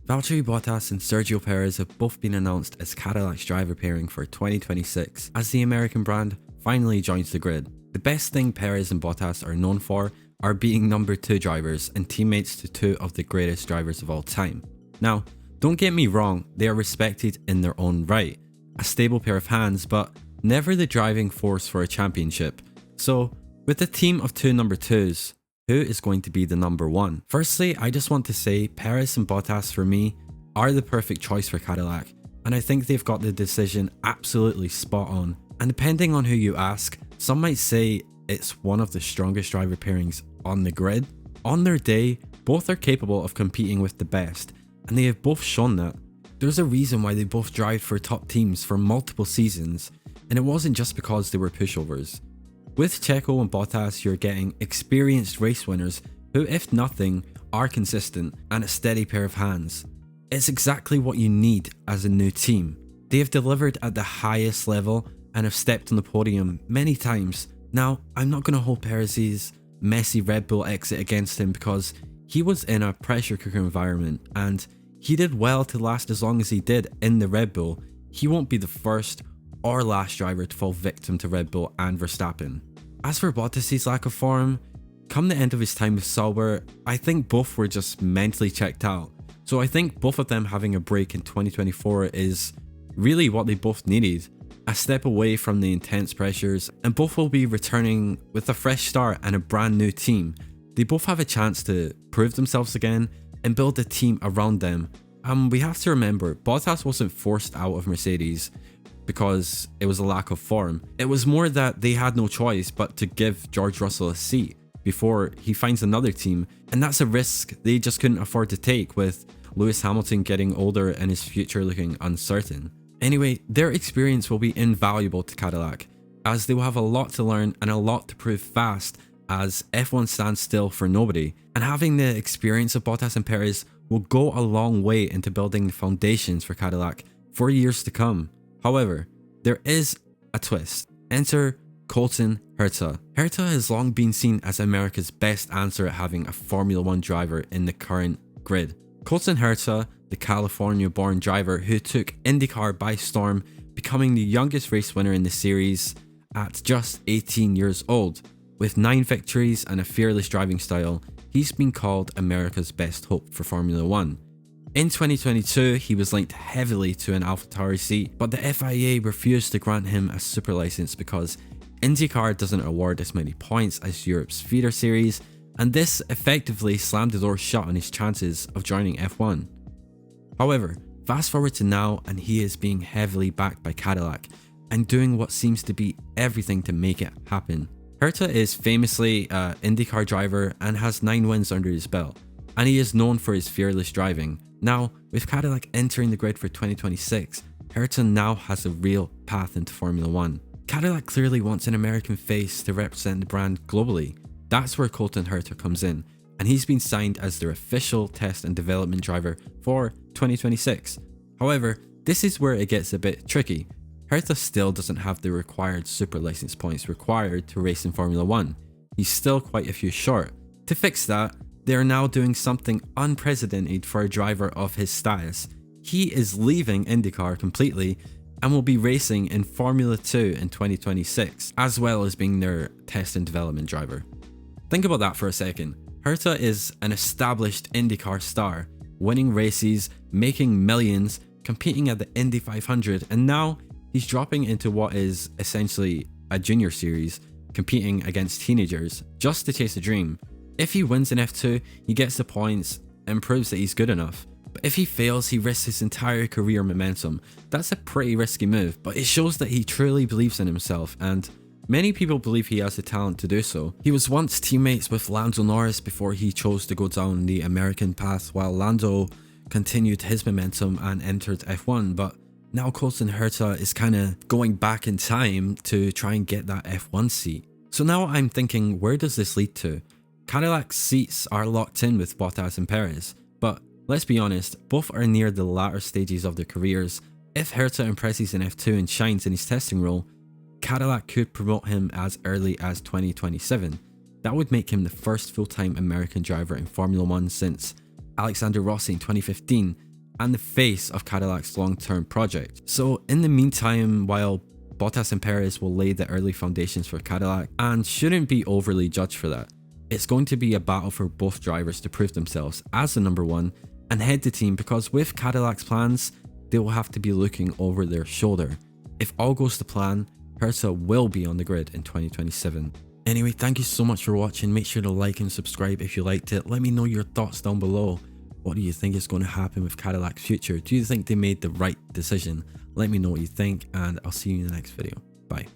Valtteri Bottas and Sergio Pérez have both been announced as Cadillac's driver pairing for 2026 as the American brand finally joins the grid. The best thing Pérez and Bottas are known for are being number 2 drivers and teammates to 2 of the greatest drivers of all time. Now, don't get me wrong, they are respected in their own right, a stable pair of hands, but never the driving force for a championship. So, with a team of 2 number 2s, who is going to be the number 1? Firstly, I just want to say Pérez and Bottas for me are the perfect choice for Cadillac, and I think they've got the decision absolutely spot on. And depending on who you ask, some might say it's one of the strongest driver pairings on the grid. On their day, both are capable of competing with the best, and they have both shown that. There's a reason why they both drived for top teams for multiple seasons, and it wasn't just because they were pushovers. With Checo and Bottas, you're getting experienced race winners who, if nothing, are consistent and a steady pair of hands. It's exactly what you need as a new team. They have delivered at the highest level and have stepped on the podium many times. Now, I'm not going to hold Perez's messy Red Bull exit against him because he was in a pressure cooker environment and he did well to last as long as he did in the Red Bull. He won't be the first or last driver to fall victim to Red Bull and Verstappen. As for Bottas' lack of form, come the end of his time with Sauber, I think both were just mentally checked out. So I think both of them having a break in 2024 is really what they both needed. A step away from the intense pressures, and both will be returning with a fresh start and a brand new team. They both have a chance to prove themselves again and build a team around them. We have to remember, Bottas wasn't forced out of Mercedes because it was a lack of form. It was more that they had no choice but to give George Russell a seat before he finds another team, and that's a risk they just couldn't afford to take with Lewis Hamilton getting older and his future looking uncertain. Anyway, their experience will be invaluable to Cadillac, as they will have a lot to learn and a lot to prove fast, as F1 stands still for nobody, and having the experience of Bottas and Perez will go a long way into building the foundations for Cadillac for years to come. However, there is a twist. Enter Colton Herta. Herta has long been seen as America's best answer at having a Formula 1 driver in the current grid. Colton Herta, the California-born driver who took IndyCar by storm, becoming the youngest race winner in the series at just 18 years old. With 9 victories and a fearless driving style, he's been called America's best hope for Formula 1. In 2022, he was linked heavily to an AlphaTauri seat, but the FIA refused to grant him a super license because IndyCar doesn't award as many points as Europe's feeder series, and this effectively slammed the door shut on his chances of joining F1. However, fast forward to now, and he is being heavily backed by Cadillac and doing what seems to be everything to make it happen. Herta is famously an IndyCar driver and has 9 wins under his belt, and he is known for his fearless driving. Now, with Cadillac entering the grid for 2026, Herta now has a real path into Formula 1. Cadillac clearly wants an American face to represent the brand globally. That's where Colton Herta comes in, and he's been signed as their official test and development driver for 2026. However, this is where it gets a bit tricky. Herta still doesn't have the required super license points required to race in Formula 1. He's still quite a few short. To fix that, they are now doing something unprecedented for a driver of his status. He is leaving IndyCar completely and will be racing in Formula 2 in 2026, as well as being their test and development driver. Think about that for a second. Herta is an established IndyCar star, winning races, making millions, competing at the Indy 500, and now he's dropping into what is essentially a junior series, competing against teenagers just to chase a dream. If he wins in F2, he gets the points and proves that he's good enough. But if he fails, he risks his entire career momentum. That's a pretty risky move, but it shows that he truly believes in himself, and many people believe he has the talent to do so. He was once teammates with Lando Norris before he chose to go down the American path, while Lando continued his momentum and entered F1, but now Colton Herta is kind of going back in time to try and get that F1 seat. So now I'm thinking, where does this lead to? Cadillac's seats are locked in with Bottas and Perez, but let's be honest, both are near the latter stages of their careers. If Herta impresses in F2 and shines in his testing role, Cadillac could promote him as early as 2027. That would make him the first full-time American driver in Formula 1 since Alexander Rossi in 2015, and the face of Cadillac's long-term project. So in the meantime, while Bottas and Perez will lay the early foundations for Cadillac and shouldn't be overly judged for that, it's going to be a battle for both drivers to prove themselves as the number one and head the team, because with Cadillac's plans, they will have to be looking over their shoulder. If all goes to plan, Herta will be on the grid in 2027. Anyway, thank you so much for watching. Make sure to like and subscribe if you liked it. Let me know your thoughts down below. What do you think is going to happen with Cadillac's future? Do you think they made the right decision? Let me know what you think, and I'll see you in the next video. Bye.